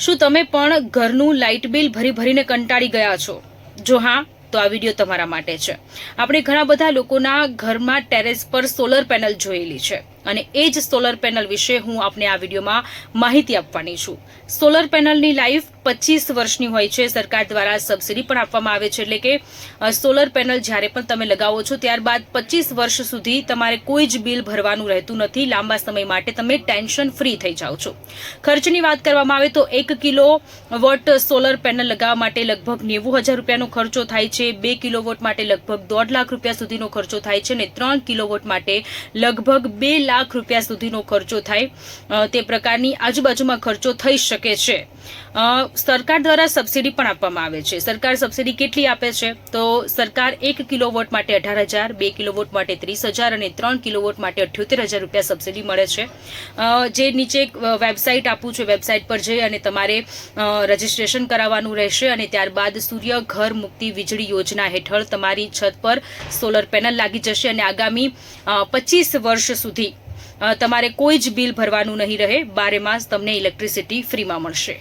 શું તમે પણ ઘરનું લાઇટ બિલ ભરી ભરીને કંટાળી ગયા છો? જો હા, તો આ વિડીયો તમારા માટે છે. આપણે ઘણા બધા લોકોના ઘરમાં ટેરેસ પર સોલર પેનલ જોયેલી છે અને એ જ સોલર પેનલ વિશે હું આપને આ વિડીયોમાં માહિતી આપવાની છું. સોલર પેનલની લાઈફ 25 વર્ષની હોય છે. સરકાર દ્વારા સબસિડી પણ આપવામાં આવે છે, એટલે કે સોલર પેનલ જ્યારે પણ તમે લગાવો છો ત્યારબાદ 25 વર્ષ સુધી તમારે કોઈ જ બિલ ભરવાનું રહેતું નથી. લાંબા સમય માટે તમે ટેન્શન ફ્રી થઈ જાઓ છો. ખર્ચની વાત કરવામાં આવે તો 1 કિલોવોટ સોલર પેનલ લગાવવા માટે લગભગ 90,000 રૂપિયાનો ખર્ચો થાય છે. 2 કિલોવોટ માટે લગભગ 1.5 લાખ રૂપિયા સુધીનો ખર્ચો થાય છે અને 3 કિલોવોટ માટે લગભગ 2 લાખ રૂપિયા સુધીનો ખર્ચો થાય તે પ્રકારની આજુબાજુમાં ખર્ચો થઈ શકે છે. સરકાર દ્વારા સબસિડી પણ આપવામાં આવે છે. સરકાર સબસિડી કેટલી આપે છે? તો સરકાર 1 કિલોવોટ માટે 18,000, 2 કિલોવોટ માટે 30,000 અને 3 કિલોવોટ માટે 78,000 રૂપિયા સબસિડી મળે છે. જે નીચે વેબસાઇટ આપું છું, વેબસાઇટ પર જઈ અને તમારે રજીસ્ટ્રેશન કરાવવાનું રહેશે અને ત્યારબાદ સૂર્ય ઘર મુક્તિ વીજળી યોજના હેઠળ તમારી છત પર સોલર પેનલ લાગી જશે અને આગામી 25 વર્ષ સુધી તમારે કોઈ જ બિલ ભરવાનું નહીં રહે. 12 માસ તમને ઇલેક્ટ્રિસિટી ફ્રીમાં મળશે.